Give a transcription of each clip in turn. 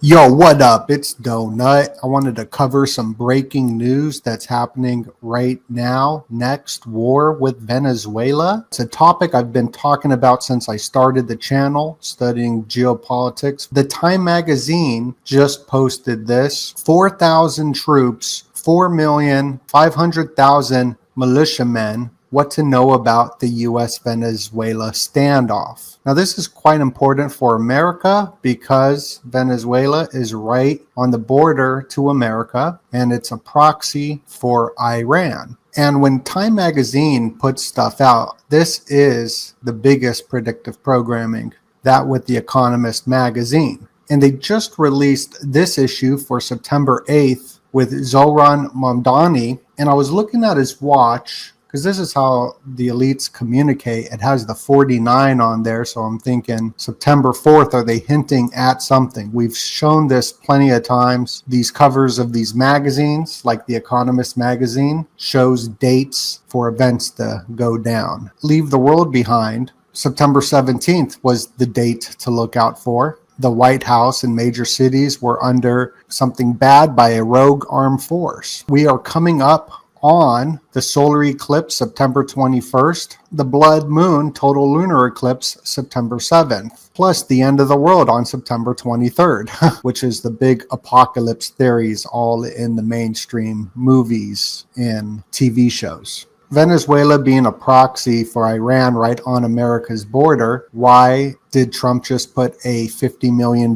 Yo, what up? It's DOENUT. I wanted to cover some breaking news that's happening right now. Next, war with Venezuela. It's a topic I've been talking about since I started the channel, studying geopolitics. The Time magazine just posted this. 4,000 troops, 4,500,000 militiamen. What to know about the U.S.-Venezuela standoff. Now, this is quite important for America because Venezuela is right on the border to America, and it's a proxy for Iran. And when Time magazine puts stuff out, this is the biggest predictive programming, that with The Economist magazine. And they just released this issue for September 8th with Zoran Mamdani, and I was looking at his watch, because this is how the elites communicate. It has the 49 on there, so I'm thinking September 4th, are they hinting at something? We've shown this plenty of times. These covers of these magazines, like The Economist magazine, shows dates for events to go down. Leave the world behind. September 17th was the date to look out for. The White House and major cities were under something bad by a rogue armed force. We are coming up on the solar eclipse September 21st, the blood moon total lunar eclipse September 7th, plus the end of the world on September 23rd, which is the big apocalypse theories all in the mainstream movies and TV shows. Venezuela being a proxy for Iran right on America's border, why did Trump just put a $50 million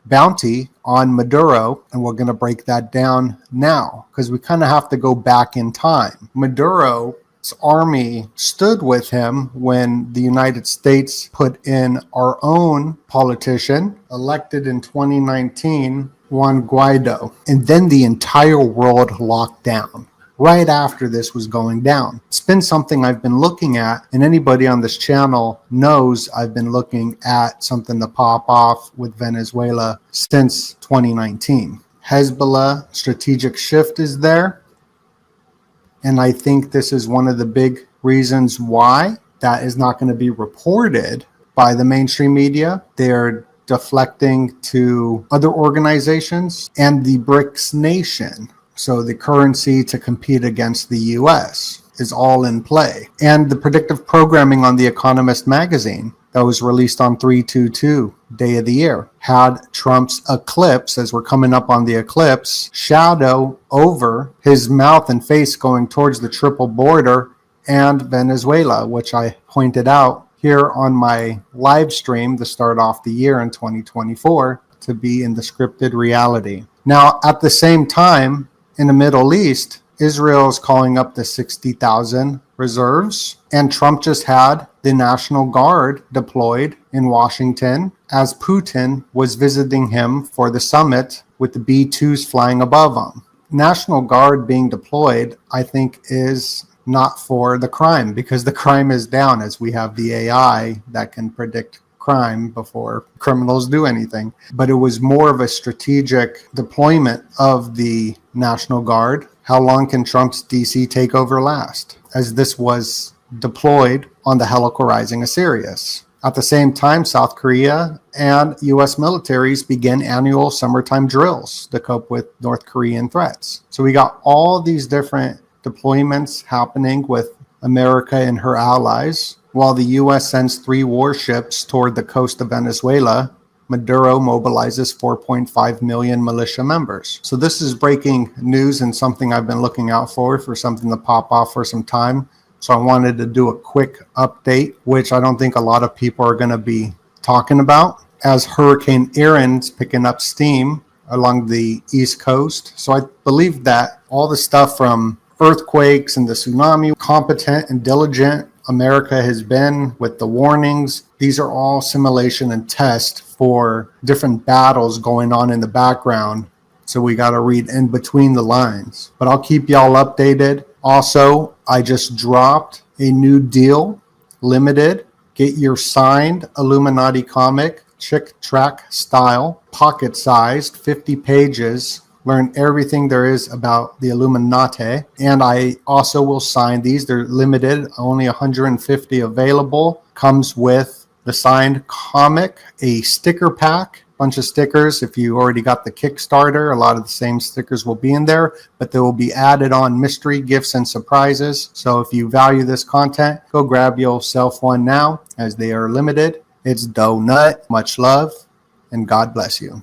bounty on Maduro? And we're going to break that down now because we kind of have to go back in time. Maduro's army stood with him when the United States put in our own politician, elected in 2019, Juan Guaido. And then the entire world locked down right after this was going down. It's been something I've been looking at, and anybody on this channel knows I've been looking at something to pop off with Venezuela since 2019. Hezbollah strategic shift is there, and I think this is one of the big reasons why that is not going to be reported by the mainstream media. They're deflecting to other organizations and the BRICS nation. So the currency to compete against the U.S. is all in play. And the predictive programming on The Economist magazine that was released on 3/22, day of the year, had Trump's eclipse, as we're coming up on the eclipse, shadow over his mouth and face going towards the triple border and Venezuela, which I pointed out here on my live stream to start off the year in 2024 to be in the scripted reality. Now, at the same time, in the Middle East, Israel is calling up the 60,000 reserves, and Trump just had the National Guard deployed in Washington as Putin was visiting him for the summit with the B-2s flying above him. National Guard being deployed, I think, is not for the crime, because the crime is down as we have the AI that can predict crime before criminals do anything. But it was more of a strategic deployment of the National Guard. How long can Trump's DC takeover last? As this was deployed on the Helical Rising of Sirius. At the same time, South Korea and U.S. militaries began annual summertime drills to cope with North Korean threats. So we got all these different deployments happening with America and her allies. While the U.S. sends 3 warships toward the coast of Venezuela, Maduro mobilizes 4.5 million militia members. So this is breaking news and something I've been looking out for something to pop off for some time. So I wanted to do a quick update, which I don't think a lot of people are going to be talking about, as Hurricane Erin's picking up steam along the East Coast. So I believe that all the stuff from earthquakes and the tsunami, competent and diligent America has been with the warnings. These are all simulation and test for different battles going on in the background. So we got to read in between the lines. But I'll keep y'all updated. Also, I just dropped a new deal, limited. Get your signed Illuminati comic, ChitTrak style, pocket-sized, 50 pages. Learn everything there is about the Illuminati. And I also will sign these. They're limited, only 150 available. Comes with the signed comic, a sticker pack, bunch of stickers. If you already got the Kickstarter, a lot of the same stickers will be in there, but they will be added on mystery gifts and surprises. So if you value this content, go grab yourself one now, as they are limited. It's DOENUT. Much love, and God bless you.